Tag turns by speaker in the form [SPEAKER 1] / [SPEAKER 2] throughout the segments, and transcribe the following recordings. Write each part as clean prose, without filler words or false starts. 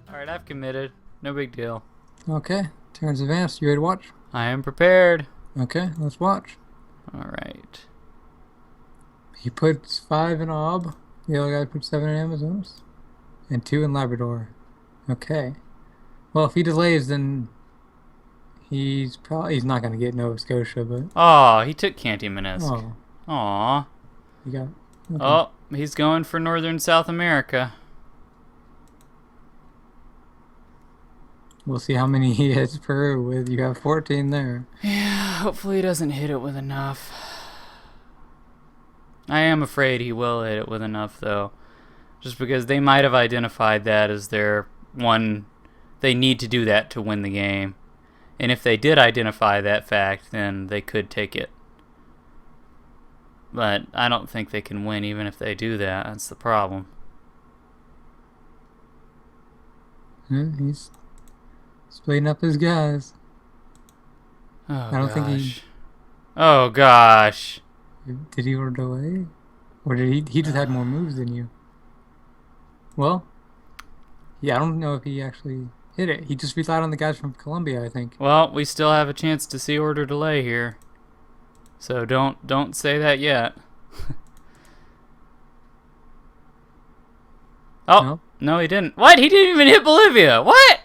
[SPEAKER 1] Alright, I've committed. No big deal.
[SPEAKER 2] Okay, turns advanced. You ready to watch?
[SPEAKER 1] I am prepared.
[SPEAKER 2] Okay, let's watch.
[SPEAKER 1] Alright.
[SPEAKER 2] He puts 5 in Ob. The other guy puts 7 in Amazonas. And 2 in Labrador. Okay. Well, if he delays, then he's not going to get Nova Scotia, but...
[SPEAKER 1] Oh, he took Canty Minisk.
[SPEAKER 2] Oh,
[SPEAKER 1] Aw.
[SPEAKER 2] you got... Okay.
[SPEAKER 1] Oh, he's going for Northern South America.
[SPEAKER 2] We'll see how many he hits Peru with. You have 14 there.
[SPEAKER 1] Yeah, hopefully he doesn't hit it with enough. I am afraid he will hit it with enough, though. Just because they might have identified that as their one... They need to do that to win the game. And if they did identify that fact, then they could take it. But I don't think they can win even if they do that. That's the problem.
[SPEAKER 2] Yeah, he's splitting up his guys.
[SPEAKER 1] Oh,
[SPEAKER 2] I don't think he...
[SPEAKER 1] Oh, gosh.
[SPEAKER 2] Did he order delay? Or did he just had more moves than you? Well, yeah, I don't know if he actually hit it. He just relied on the guys from Colombia, I think.
[SPEAKER 1] Well, we still have a chance to see order delay here. So don't say that yet. Oh, no, he didn't. What? He didn't even hit Bolivia. What?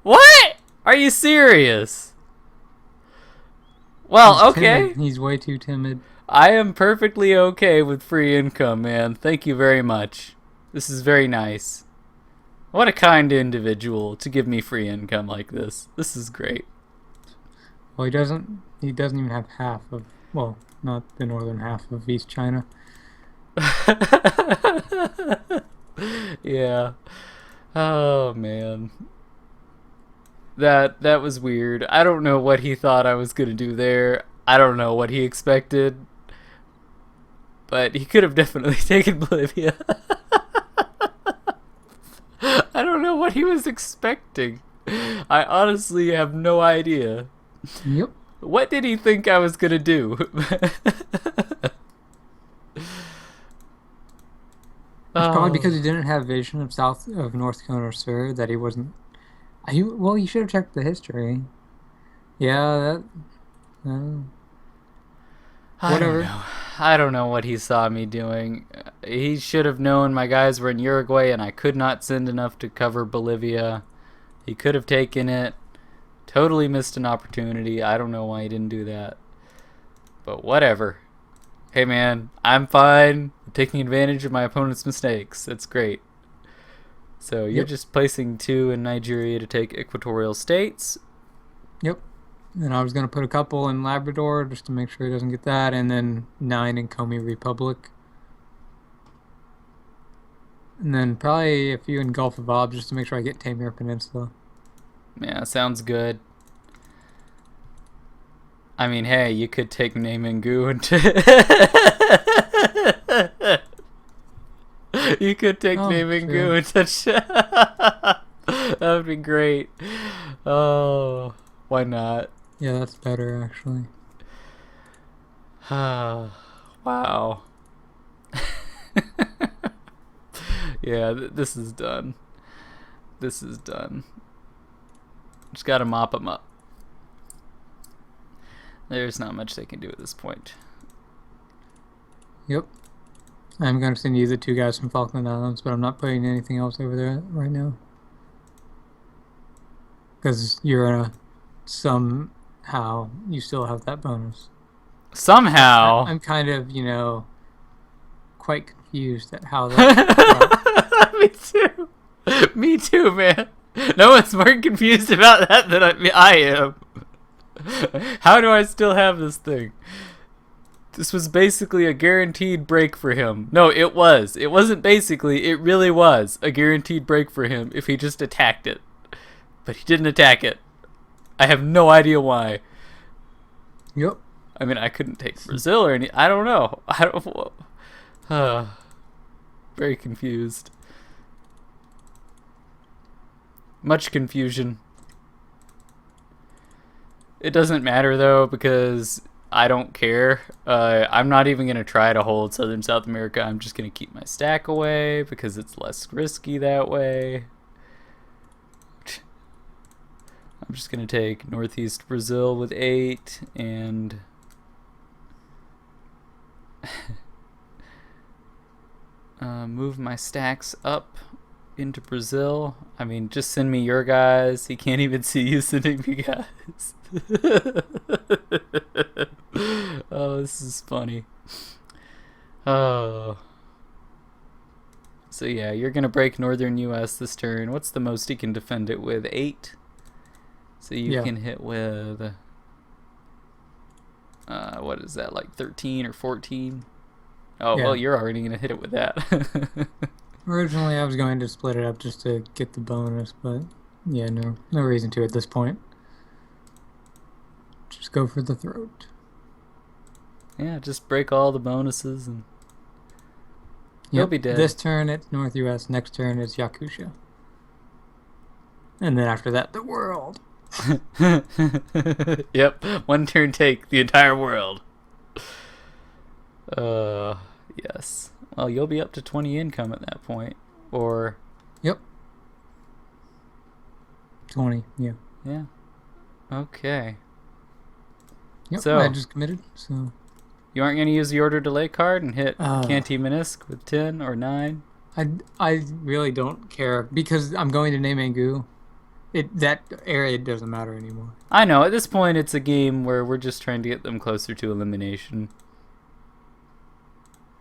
[SPEAKER 1] What? Are you serious? Well,
[SPEAKER 2] He's
[SPEAKER 1] okay.
[SPEAKER 2] timid. He's way too timid.
[SPEAKER 1] I am perfectly okay with free income, man. Thank you very much. This is very nice. What a kind individual to give me free income like this. This is great.
[SPEAKER 2] Well, he doesn't even have half of, well, not the northern half of East China.
[SPEAKER 1] Yeah. Oh, man. That was weird. I don't know what he thought I was going to do there. I don't know what he expected. But he could have definitely taken Bolivia. I don't know what he was expecting. I honestly have no idea.
[SPEAKER 2] Yep.
[SPEAKER 1] What did he think I was going to do?
[SPEAKER 2] It's probably because he didn't have vision of North Cone Sur that he wasn't. Well, you should have checked the history. Yeah, that. Whatever.
[SPEAKER 1] I don't know what he saw me doing. He should have known my guys were in Uruguay and I could not send enough to cover Bolivia. He could have taken it. Totally missed an opportunity. I don't know why he didn't do that. But whatever. Hey man, I'm fine taking advantage of my opponent's mistakes. That's great. So you're just placing 2 in Nigeria to take equatorial states.
[SPEAKER 2] Yep. And I was going to put a couple in Labrador just to make sure he doesn't get that. And then 9 in Komi Republic. And then probably a few in Gulf of Ob just to make sure I get Tamir Peninsula.
[SPEAKER 1] Yeah, sounds good. I mean, hey, you could take Namengu and you could take Namengu and touch. That would be great. Oh, why not?
[SPEAKER 2] Yeah, that's better actually.
[SPEAKER 1] Wow. Yeah, this is done. This is done. Just gotta mop them up. There's not much they can do at this point.
[SPEAKER 2] Yep. I'm going to send you the 2 guys from Falkland Islands, but I'm not putting anything else over there right now. Because somehow, you still have that bonus.
[SPEAKER 1] Somehow?
[SPEAKER 2] I'm kind of, quite confused at how that...
[SPEAKER 1] Me too. Me too, man. No one's more confused about that than I am. How do I still have this thing? This was basically a guaranteed break for him. No, it was. It wasn't basically. It really was a guaranteed break for him if he just attacked it. But he didn't attack it. I have no idea why.
[SPEAKER 2] Yep.
[SPEAKER 1] I mean, I couldn't take Brazil or any... I don't know. Very confused. Much confusion. It doesn't matter, though, because I don't care. I'm not even going to try to hold Southern South America. I'm just going to keep my stack away because it's less risky that way. I'm just going to take northeast Brazil with 8 and move my stacks up into Brazil. I mean, just send me your guys. He can't even see you sending me guys. Oh, this is funny. Oh. So yeah, you're going to break northern US this turn. What's the most he can defend it with? 8? So you can hit with... what is that, like 13 or 14? Oh, well, you're already going to hit it with that.
[SPEAKER 2] Originally, I was going to split it up just to get the bonus, but yeah, no reason to at this point. Just go for the throat.
[SPEAKER 1] Yeah, just break all the bonuses and you'll be dead.
[SPEAKER 2] This turn it's North US, next turn it's Yakusha. And then after that, the world.
[SPEAKER 1] Yep, one turn take the entire world. Yes. Well, you'll be up to 20 income at that point, or...
[SPEAKER 2] Yep. 20, yeah.
[SPEAKER 1] Yeah. Okay.
[SPEAKER 2] Yep,
[SPEAKER 1] so,
[SPEAKER 2] I just committed, so...
[SPEAKER 1] You aren't going to use the order delay card and hit Canty Minisk with 10 or 9?
[SPEAKER 2] I really don't care, because I'm going to Nemengu. That area doesn't matter anymore.
[SPEAKER 1] I know, at this point it's a game where we're just trying to get them closer to elimination.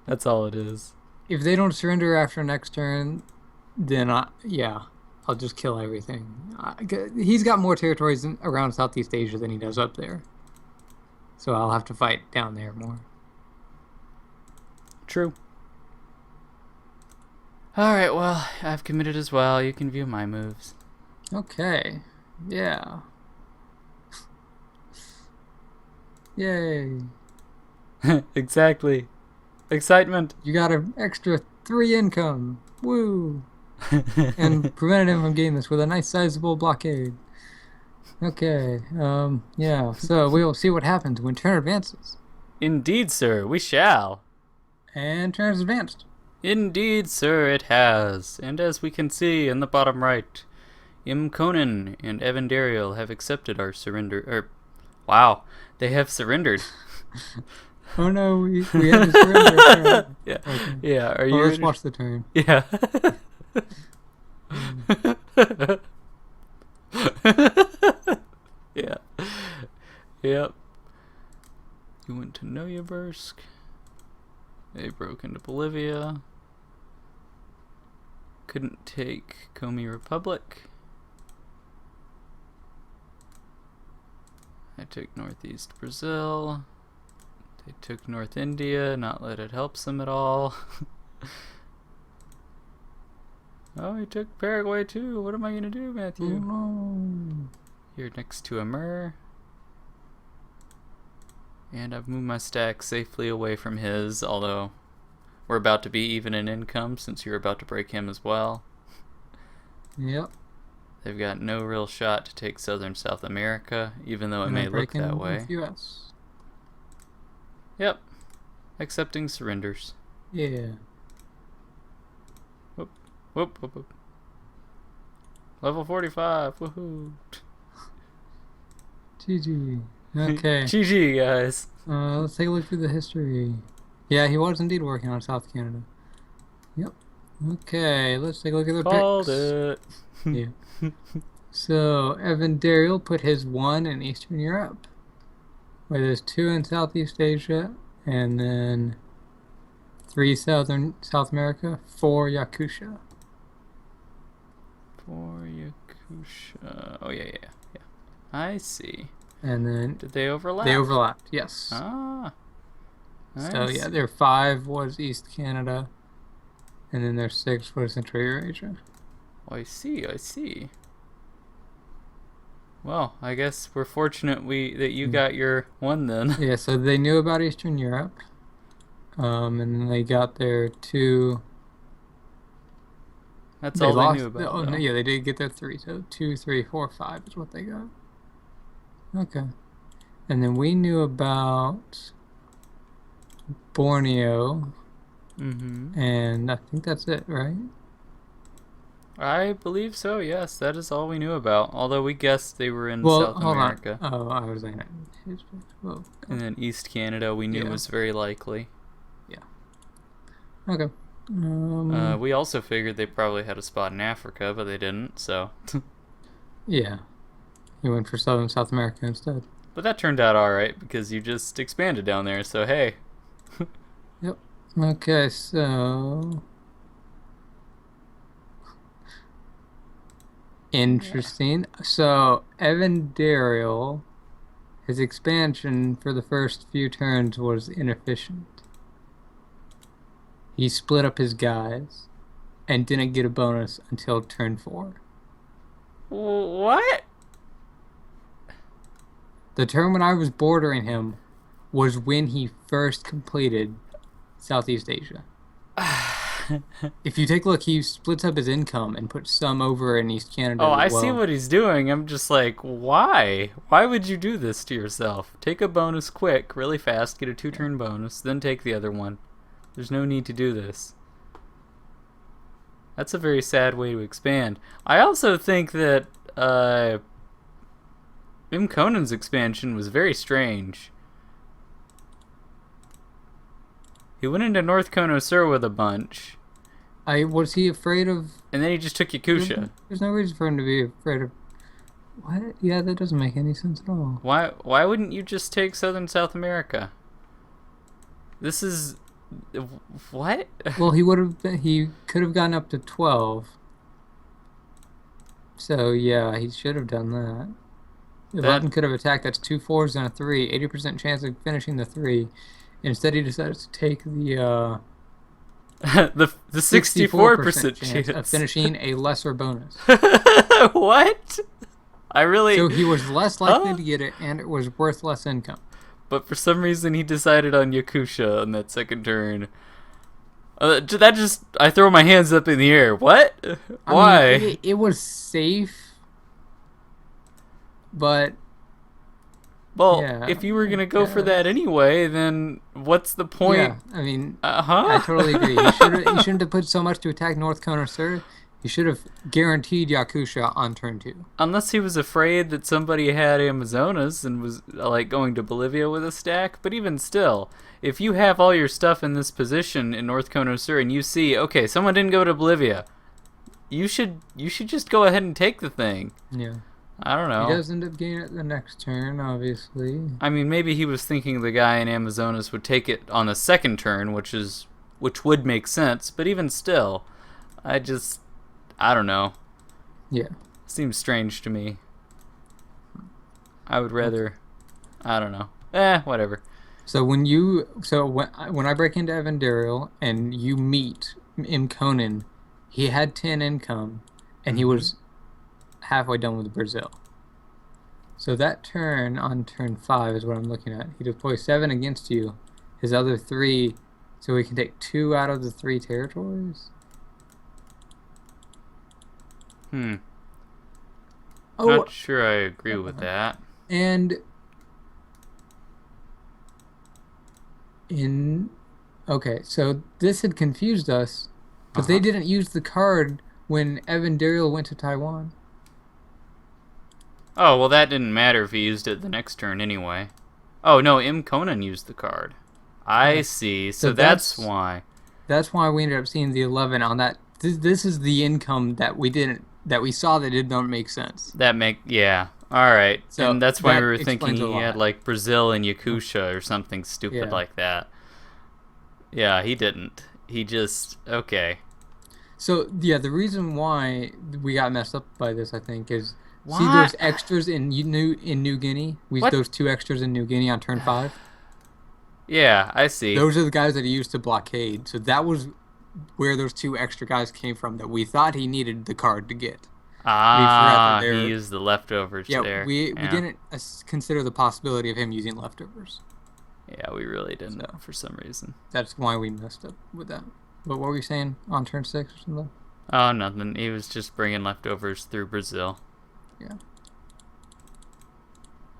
[SPEAKER 1] That's all it is.
[SPEAKER 2] If they don't surrender after next turn, then I'll just kill everything. He's got more territories around Southeast Asia than he does up there. So I'll have to fight down there more.
[SPEAKER 1] True. Alright, well, I've committed as well. You can view my moves.
[SPEAKER 2] Okay. Yeah. Yay.
[SPEAKER 1] Exactly. Excitement.
[SPEAKER 2] You got an extra 3 income. Woo. And prevented him from getting this with a nice sizable blockade. Okay. Yeah. So we'll see what happens when turn advances.
[SPEAKER 1] Indeed, sir. We shall.
[SPEAKER 2] And turn is advanced.
[SPEAKER 1] Indeed, sir, it has. And as we can see in the bottom right, Mkonyn and evandariel have accepted our surrender. Wow, they have surrendered.
[SPEAKER 2] Oh no, we had to surrender.
[SPEAKER 1] Yeah,
[SPEAKER 2] okay.
[SPEAKER 1] Yeah. Are you?
[SPEAKER 2] Let's watch the turn.
[SPEAKER 1] Yeah. Yeah. Yep. You went to Noyabursk. They broke into Bolivia. Couldn't take Komi Republic. I took Northeast Brazil. They took North India, not that it helps them at all. Oh, he took Paraguay too. What am I going to do, Matthew?
[SPEAKER 2] Oh, no.
[SPEAKER 1] You're next to Amur. And I've moved my stack safely away from his, although we're about to be even in income since you're about to break him as well.
[SPEAKER 2] Yep.
[SPEAKER 1] They've got no real shot to take Southern South America, even though it may look that way.
[SPEAKER 2] US.
[SPEAKER 1] Yep. Accepting surrenders.
[SPEAKER 2] Yeah.
[SPEAKER 1] Whoop, whoop, whoop, whoop. Level 45, woohoo.
[SPEAKER 2] GG. Okay.
[SPEAKER 1] GG, guys.
[SPEAKER 2] Let's take a look through the history. Yeah, he was indeed working on South Canada. Yep. Okay, let's take a look at the
[SPEAKER 1] Called
[SPEAKER 2] picks.
[SPEAKER 1] it.
[SPEAKER 2] Yeah. So, evandariel put his 1 in Eastern Europe, where there's 2 in Southeast Asia, and then 3 South America, 4 Yakusha.
[SPEAKER 1] 4 Yakusha. Oh, yeah. I see.
[SPEAKER 2] And then...
[SPEAKER 1] Did they overlap?
[SPEAKER 2] They overlapped, yes.
[SPEAKER 1] Ah. Nice.
[SPEAKER 2] So, yeah, their 5 was East Canada, and then their 6 was Central Eurasia.
[SPEAKER 1] Oh, I see. Well, I guess we're fortunate that you got your 1 then.
[SPEAKER 2] Yeah, so they knew about Eastern Europe, and then they got their 2...
[SPEAKER 1] That's all they knew about.
[SPEAKER 2] Oh, no, yeah, they did get their 3, so 2, 3, 4, 5 is what they got. Okay. And then we knew about Borneo, and I think that's it, right?
[SPEAKER 1] I believe so, yes. That is all we knew about. Although we guessed they were in
[SPEAKER 2] Well,
[SPEAKER 1] South
[SPEAKER 2] hold on.
[SPEAKER 1] America.
[SPEAKER 2] Oh, I was like, whoa.
[SPEAKER 1] And then East Canada we knew was very likely.
[SPEAKER 2] Yeah. Okay.
[SPEAKER 1] We also figured they probably had a spot in Africa, but they didn't, so.
[SPEAKER 2] Yeah. You went for Southern South America instead.
[SPEAKER 1] But that turned out alright because you just expanded down there, so hey.
[SPEAKER 2] Yep. Okay, so... Interesting. So, Evandariel, his expansion for the first few turns was inefficient. He split up his guys and didn't get a bonus until turn 4.
[SPEAKER 1] What?
[SPEAKER 2] The turn when I was bordering him was when he first completed Southeast Asia. If you take a look, he splits up his income and puts some over in East Canada.
[SPEAKER 1] Oh, I
[SPEAKER 2] as well.
[SPEAKER 1] see what he's doing. I'm just like, why? Why would you do this to yourself? Take a bonus quick, really fast, get a 2-turn bonus, then take the other one. There's no need to do this. That's a very sad way to expand. I also think that mkonyn's expansion was very strange. He went into North Konosur with a bunch.
[SPEAKER 2] Was he afraid of...
[SPEAKER 1] And then he just took Yakusha.
[SPEAKER 2] There's no reason for him to be afraid of... What? Yeah, that doesn't make any sense at all.
[SPEAKER 1] Why wouldn't you just take Southern South America? This is... What?
[SPEAKER 2] Well, he could have gotten up to 12. So, yeah, he should have done that. 11 could have attacked. That's 2 4s and a 3. 80% chance of finishing the 3. Instead, he decided to take the
[SPEAKER 1] the 64% chance
[SPEAKER 2] of finishing a lesser bonus.
[SPEAKER 1] What? I really...
[SPEAKER 2] So he was less likely to get it, and it was worth less income.
[SPEAKER 1] But for some reason, he decided on Yakusha on that second turn. That just... I throw my hands up in the air. What? Why?
[SPEAKER 2] I mean, it was safe, but...
[SPEAKER 1] Well,
[SPEAKER 2] yeah,
[SPEAKER 1] if you were going to go for that anyway, then what's the point?
[SPEAKER 2] Yeah, I mean, I totally agree. He shouldn't have put so much to attack North Konosur. He should have guaranteed Yakusha on turn 2.
[SPEAKER 1] Unless he was afraid that somebody had Amazonas and was like going to Bolivia with a stack. But even still, if you have all your stuff in this position in North Konosur and you see, okay, someone didn't go to Bolivia, you should just go ahead and take the thing.
[SPEAKER 2] Yeah.
[SPEAKER 1] I don't know.
[SPEAKER 2] He does end up getting it the next turn, obviously.
[SPEAKER 1] I mean, maybe he was thinking the guy in Amazonas would take it on the second turn, which would make sense. But even still, I don't know.
[SPEAKER 2] Yeah.
[SPEAKER 1] Seems strange to me. I would rather, I don't know. Whatever.
[SPEAKER 2] So when I break into Evandariel and you meet mkonyn, he had 10 income, and he was halfway done with Brazil. So that turn on turn 5 is what I'm looking at. He deploys 7 against you. His other 3, so we can take 2 out of the 3 territories.
[SPEAKER 1] Oh, not sure I agree with that.
[SPEAKER 2] And okay, so this had confused us, but they didn't use the card when Evandariel went to Taiwan.
[SPEAKER 1] Oh, well, that didn't matter if he used it the next turn anyway. Oh, no, mkonyn used the card. I see. So that's why. That's
[SPEAKER 2] why we ended up seeing the 11 on that. This is the income that we saw that did not make sense.
[SPEAKER 1] Yeah. All right. So and that's why we were thinking he had like Brazil and Yakusha or something stupid like that. Yeah, he didn't. He just okay.
[SPEAKER 2] So yeah, the reason why we got messed up by this, I think, is see those extras in New Guinea. Those 2 extras in New Guinea on turn 5.
[SPEAKER 1] Yeah, I see.
[SPEAKER 2] Those are the guys that he used to blockade. So that was where those 2 extra guys came from that we thought he needed the card to get.
[SPEAKER 1] He used the leftovers there.
[SPEAKER 2] We didn't consider the possibility of him using leftovers.
[SPEAKER 1] Yeah, we really didn't for some reason.
[SPEAKER 2] That's why we messed up with that. But what were you saying on turn 6 or something?
[SPEAKER 1] Oh, nothing. He was just bringing leftovers through Brazil.
[SPEAKER 2] Yeah.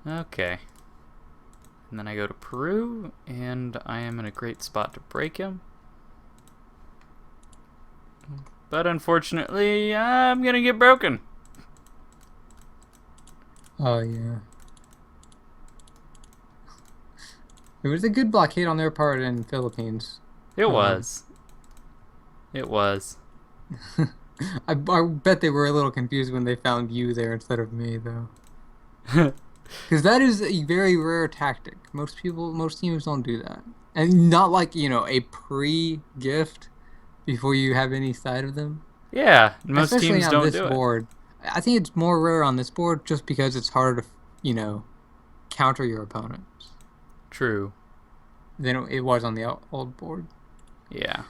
[SPEAKER 1] Okay. And then I go to Peru, and I am in a great spot to break him. But unfortunately, I'm gonna get broken.
[SPEAKER 2] Oh, yeah. It was a good blockade on their part in the Philippines.
[SPEAKER 1] It was. It was.
[SPEAKER 2] I bet they were a little confused when they found you there instead of me, though. Because that is a very rare tactic. Most teams don't do that. And not like, a pre-gift before you have any sight of them.
[SPEAKER 1] Yeah, most
[SPEAKER 2] Especially
[SPEAKER 1] teams
[SPEAKER 2] on
[SPEAKER 1] don't
[SPEAKER 2] this
[SPEAKER 1] do it.
[SPEAKER 2] board. I think it's more rare on this board just because it's harder to, counter your opponents
[SPEAKER 1] True.
[SPEAKER 2] than it was on the old board.
[SPEAKER 1] Yeah.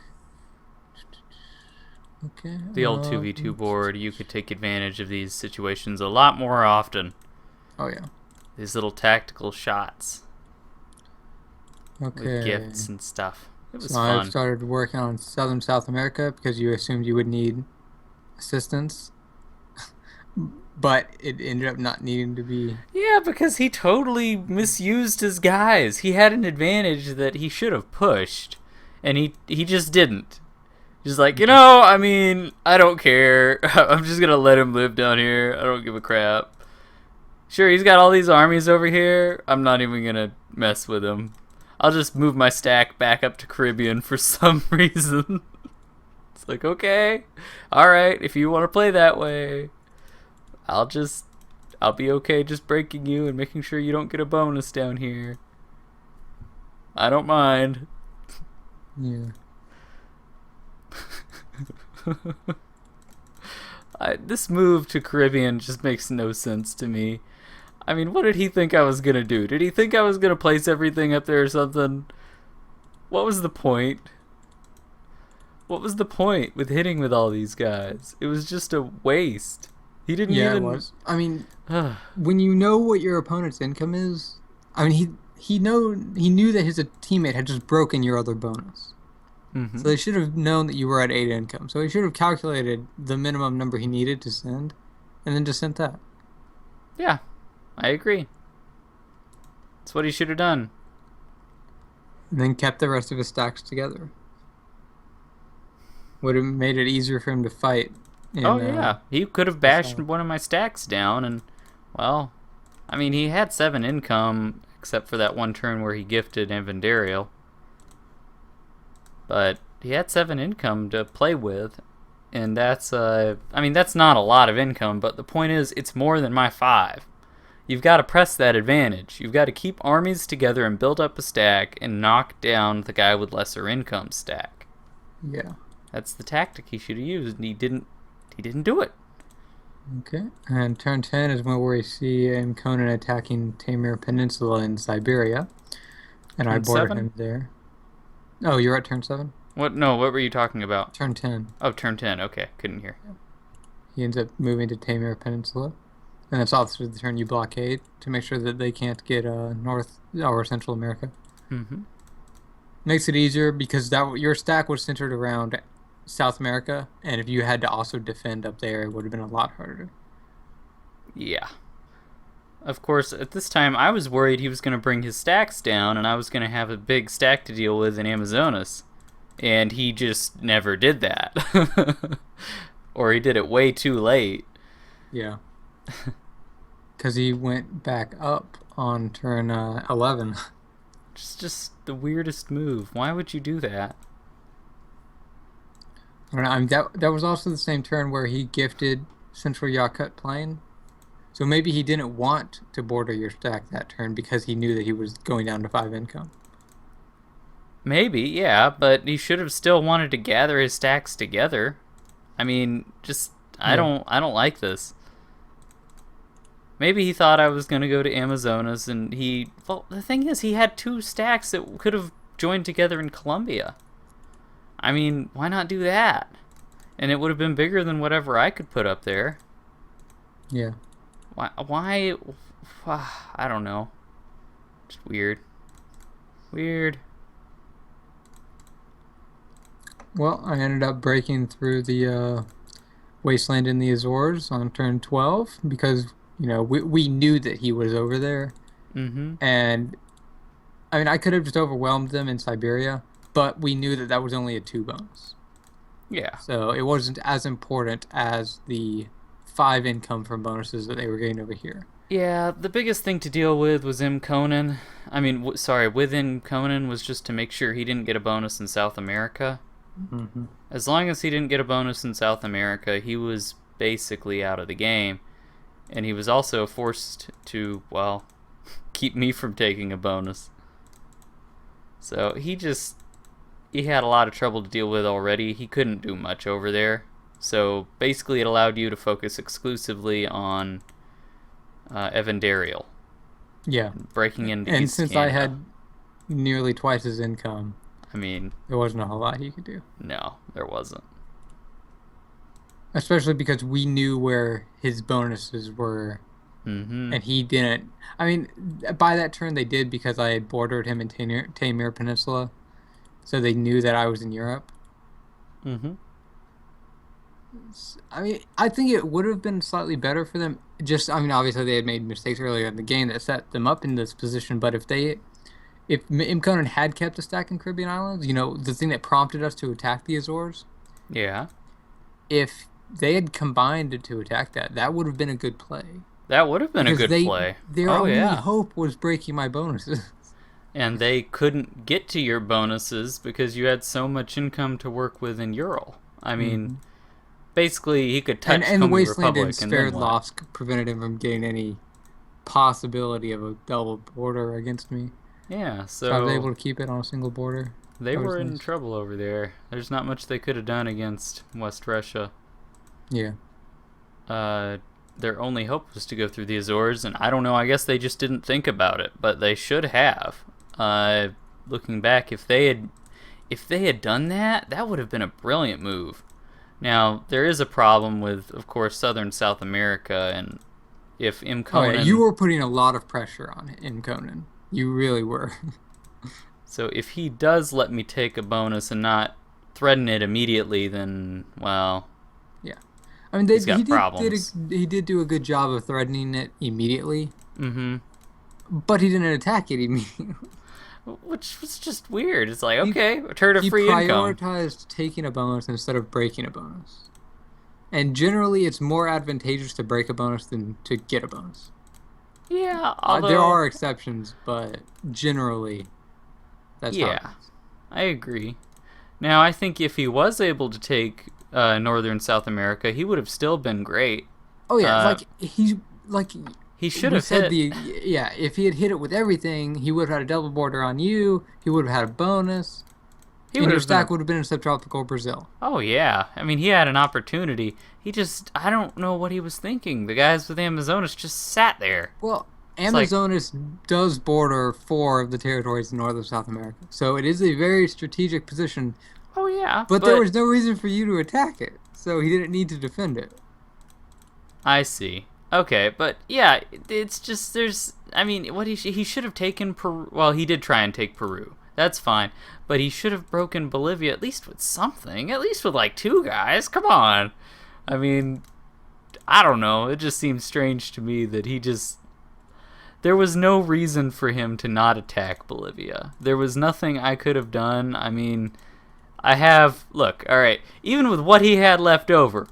[SPEAKER 2] Okay.
[SPEAKER 1] The old 2v2 board, you could take advantage of these situations a lot more often.
[SPEAKER 2] Oh, yeah.
[SPEAKER 1] These little tactical shots.
[SPEAKER 2] Okay.
[SPEAKER 1] With gifts and stuff. It was
[SPEAKER 2] so
[SPEAKER 1] fun.
[SPEAKER 2] I started working on Southern South America because you assumed you would need assistance. But it ended up not needing to be.
[SPEAKER 1] Yeah, because he totally misused his guys. He had an advantage that he should have pushed, and he just didn't. He's like, I don't care. I'm just gonna let him live down here. I don't give a crap. Sure, he's got all these armies over here. I'm not even gonna mess with him. I'll just move my stack back up to Caribbean for some reason. It's like, okay, alright, if you want to play that way, I'll be okay just breaking you and making sure you don't get a bonus down here. I don't mind.
[SPEAKER 2] Yeah.
[SPEAKER 1] This move to Caribbean just makes no sense to me. I mean, what did he think I was going to do? Did he think I was going to place everything up there or something? What was the point? What was the point with hitting with all these guys? It was just a waste. He didn't even...
[SPEAKER 2] it was. I mean, when you know what your opponent's income is, I mean, he knew that his teammate had just broken your other bonus.
[SPEAKER 1] Mm-hmm.
[SPEAKER 2] So they should have known that you were at 8 income. So he should have calculated the minimum number he needed to send, and then just sent that.
[SPEAKER 1] Yeah, I agree. That's what he should have done.
[SPEAKER 2] And then kept the rest of his stacks together. Would have made it easier for him to fight.
[SPEAKER 1] Yeah. He could have bashed one of my stacks down, and, well, I mean, he had 7 income, except for that one turn where he gifted evandariel. But he had 7 income to play with, and that's not a lot of income, but the point is, it's more than my 5. You've got to press that advantage. You've got to keep armies together and build up a stack and knock down the guy with lesser income stack.
[SPEAKER 2] Yeah.
[SPEAKER 1] That's the tactic he should have used, and he didn't do it.
[SPEAKER 2] Okay. And turn 10 is where we see mkonyn attacking Taimyr Peninsula in Siberia. And I boarded him there. Oh, you're at turn 7?
[SPEAKER 1] What? No, what were you talking about?
[SPEAKER 2] Turn 10.
[SPEAKER 1] Oh, turn 10. Okay, couldn't hear.
[SPEAKER 2] He ends up moving to Taimyr Peninsula. And that's also the turn you blockade to make sure that they can't get North or Central America.
[SPEAKER 1] Mm-hmm.
[SPEAKER 2] Makes it easier because your stack was centered around South America, and if you had to also defend up there, it would have been a lot harder.
[SPEAKER 1] Yeah. Of course, at this time, I was worried he was going to bring his stacks down, and I was going to have a big stack to deal with in Amazonas. And he just never did that. Or he did it way too late.
[SPEAKER 2] Yeah. Because he went back up on turn 11.
[SPEAKER 1] Just the weirdest move. Why would you do that?
[SPEAKER 2] I don't know. That was also the same turn where he gifted Central Yakut Plain. So maybe he didn't want to border your stack that turn because he knew that he was going down to 5 income.
[SPEAKER 1] Maybe, yeah, but he should have still wanted to gather his stacks together. I mean, I don't like this. Maybe he thought I was going to go to Amazonas, and well, the thing is, he had 2 stacks that could have joined together in Colombia. I mean, why not do that? And it would have been bigger than whatever I could put up there.
[SPEAKER 2] Yeah.
[SPEAKER 1] Why? I don't know. Just weird. Weird.
[SPEAKER 2] Well, I ended up breaking through the wasteland in the Azores on turn 12 because, we knew that he was over there.
[SPEAKER 1] Mm-hmm.
[SPEAKER 2] And, I mean, I could have just overwhelmed them in Siberia, but we knew that was only a 2 bonus.
[SPEAKER 1] Yeah.
[SPEAKER 2] So it wasn't as important as the 5 income from bonuses that they were getting over here.
[SPEAKER 1] Yeah, the biggest thing to deal with was mkonyn. I mean, with mkonyn was just to make sure he didn't get a bonus in South America.
[SPEAKER 2] Mm-hmm.
[SPEAKER 1] As long as he didn't get a bonus in South America, he was basically out of the game. And he was also forced to, well, keep me from taking a bonus. So he had a lot of trouble to deal with already. He couldn't do much over there. So basically it allowed you to focus exclusively on evandariel.
[SPEAKER 2] Yeah.
[SPEAKER 1] Breaking into
[SPEAKER 2] And
[SPEAKER 1] East
[SPEAKER 2] since
[SPEAKER 1] Canada.
[SPEAKER 2] I had nearly twice his income,
[SPEAKER 1] I mean,
[SPEAKER 2] there wasn't a whole lot he could do.
[SPEAKER 1] no, there wasn't.
[SPEAKER 2] Especially because we knew where his bonuses were,
[SPEAKER 1] Mm-hmm.
[SPEAKER 2] and he didn't. I mean, by that turn they did because I had bordered him in Taimyr Peninsula, so they knew that I was in Europe.
[SPEAKER 1] Mm-hmm.
[SPEAKER 2] I mean, I think it would have been slightly better for them. I mean, obviously they had made mistakes earlier in the game that set them up in this position, but if mkonyn had kept a stack in Caribbean Islands, the thing that prompted us to attack the Azores,
[SPEAKER 1] Yeah.
[SPEAKER 2] if they had combined to attack that would have been a good play.
[SPEAKER 1] That would have been a good play.
[SPEAKER 2] Their only hope was breaking my bonuses.
[SPEAKER 1] And they couldn't get to your bonuses because you had so much income to work with in Ural. I mean, basically, he could touch
[SPEAKER 2] and the
[SPEAKER 1] Komi
[SPEAKER 2] Wasteland
[SPEAKER 1] Republic
[SPEAKER 2] and spared loss prevented him from getting any possibility of a double border against me.
[SPEAKER 1] Yeah, so
[SPEAKER 2] I was able to keep it on a single border.
[SPEAKER 1] They were in trouble over there. There's not much they could have done against West Russia.
[SPEAKER 2] Yeah.
[SPEAKER 1] Their only hope was to go through the Azores, and I don't know, I guess they just didn't think about it, but they should have. Looking back, if they had done that, that would have been a brilliant move. Now, there is a problem with, of course, southern South America, and if mkonyn...
[SPEAKER 2] you were putting a lot of pressure on mkonyn. You really were.
[SPEAKER 1] So if he does let me take a bonus and not threaten it immediately, then, well...
[SPEAKER 2] Yeah. I mean, he did do a good job of threatening it immediately.
[SPEAKER 1] Mm-hmm.
[SPEAKER 2] But he didn't attack it immediately.
[SPEAKER 1] Which was just weird. It's like, okay, a turn of free income.
[SPEAKER 2] He prioritized taking a bonus instead of breaking a bonus. And generally, it's more advantageous to break a bonus than to get a bonus.
[SPEAKER 1] Yeah, although...
[SPEAKER 2] there are exceptions, but generally, that's how it is.
[SPEAKER 1] I agree. Now, I think if he was able to take northern South America, he would have still been great.
[SPEAKER 2] Oh yeah,
[SPEAKER 1] he should have hit.
[SPEAKER 2] If he had hit it with everything, he would have had a double border on you. He would have had a bonus. And your stack would have been in subtropical Brazil.
[SPEAKER 1] Oh yeah, I mean he had an opportunity. I don't know what he was thinking. The guys with Amazonas just sat there.
[SPEAKER 2] Well, Amazonas does border 4 of the territories in northern South America, so it is a very strategic position.
[SPEAKER 1] Oh yeah,
[SPEAKER 2] but there was no reason for you to attack it, so he didn't need to defend it.
[SPEAKER 1] I see. Okay, but yeah, it's just he should have taken Peru. Well, he did try and take Peru. That's fine, but he should have broken Bolivia at least with something. At least with like 2 guys. Come on. I mean, I don't know. It just seems strange to me that there was no reason for him to not attack Bolivia. There was nothing I could have done. I mean, look, all right, even with what he had left over,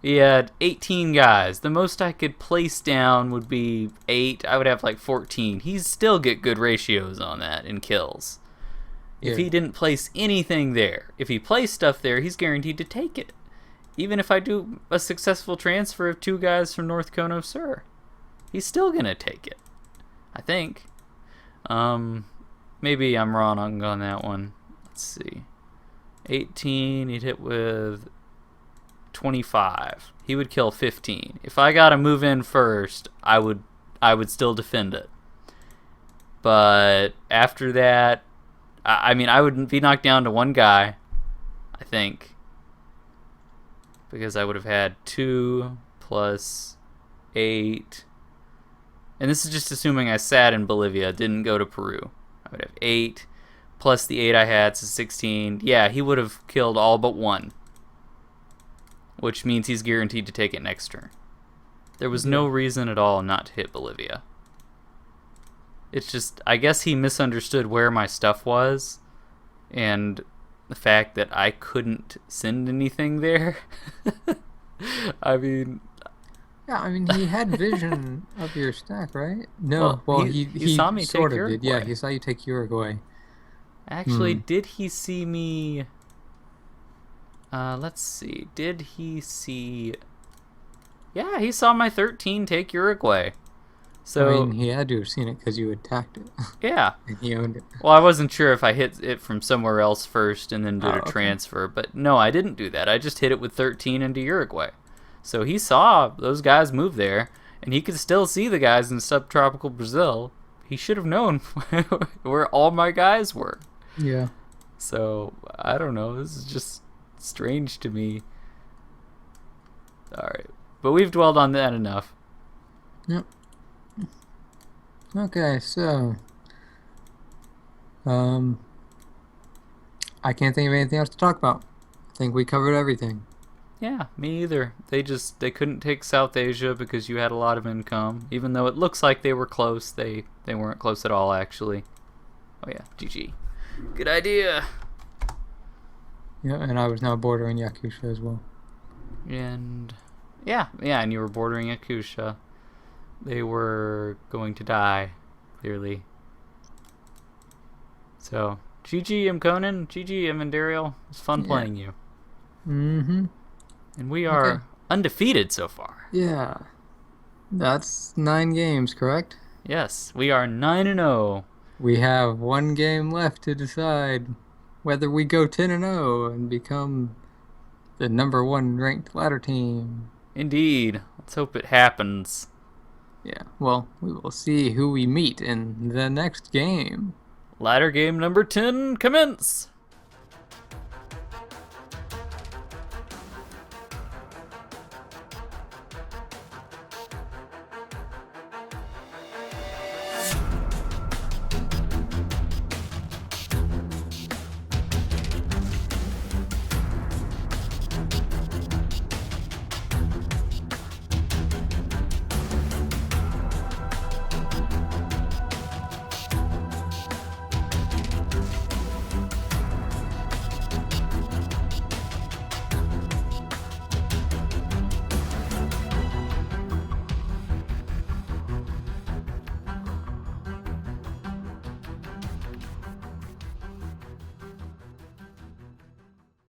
[SPEAKER 1] he had 18 guys. The most I could place down would be 8. I would have like 14. He'd still get good ratios on that in kills. Yeah. If he didn't place anything there, if he placed stuff there, he's guaranteed to take it. Even if I do a successful transfer of 2 guys from North Kono Sur, he's still going to take it. I think. Maybe I'm wrong on that one. Let's see. 18, he'd hit with 25. He would kill 15. If I got to move in first, I would still defend it. But after that, I mean, I would be knocked down to 1 guy, I think. Because I would have had 2 plus 8. And this is just assuming I sat in Bolivia, didn't go to Peru. I would have 8 plus the 8 I had, so 16. Yeah, he would have killed all but 1. Which means he's guaranteed to take it next turn. There was no reason at all not to hit Bolivia. It's just, I guess he misunderstood where my stuff was. And the fact that I couldn't send anything there. I mean,
[SPEAKER 2] Yeah, I mean, he had vision of your stack, right? No,
[SPEAKER 1] well,
[SPEAKER 2] well,
[SPEAKER 1] he saw me
[SPEAKER 2] sort
[SPEAKER 1] take
[SPEAKER 2] of did. Yeah,
[SPEAKER 1] Uruguay.
[SPEAKER 2] he saw you take Uruguay.
[SPEAKER 1] Actually, did he see me? Let's see. Did he see? Yeah, he saw my 13 take Uruguay. So
[SPEAKER 2] I mean, he had to have seen it because you attacked it.
[SPEAKER 1] yeah.
[SPEAKER 2] And he owned it.
[SPEAKER 1] Well, I wasn't sure if I hit it from somewhere else first and then did
[SPEAKER 2] Oh,
[SPEAKER 1] a
[SPEAKER 2] okay.
[SPEAKER 1] transfer, but no, I didn't do that. I just hit it with 13 into Uruguay. So he saw those guys move there, and he could still see the guys in subtropical Brazil. He should have known where all my guys were.
[SPEAKER 2] Yeah.
[SPEAKER 1] So, I don't know. This is just strange to me. Alright. But we've dwelled on that enough.
[SPEAKER 2] Yep. Okay, so I can't think of anything else to talk about. I think we covered everything.
[SPEAKER 1] Yeah, me either. They couldn't take South Asia because you had a lot of income. Even though it looks like they were close, they weren't close at all, actually. Oh yeah, GG. Good idea.
[SPEAKER 2] Yeah, and I was now bordering Yakusha as well.
[SPEAKER 1] And yeah, and you were bordering Yakusha. They were going to die, clearly. So, GG mkonyn, GG evandariel. It's fun playing you.
[SPEAKER 2] Mm-hmm.
[SPEAKER 1] And we are undefeated so far.
[SPEAKER 2] Yeah. That's 9 games, correct?
[SPEAKER 1] Yes, we are 9-0.
[SPEAKER 2] We have 1 game left to decide whether we go 10-0 and become the #1 ranked ladder team.
[SPEAKER 1] Indeed. Let's hope it happens.
[SPEAKER 2] Yeah, well, we will see who we meet in the next game.
[SPEAKER 1] Ladder game number 10 commence!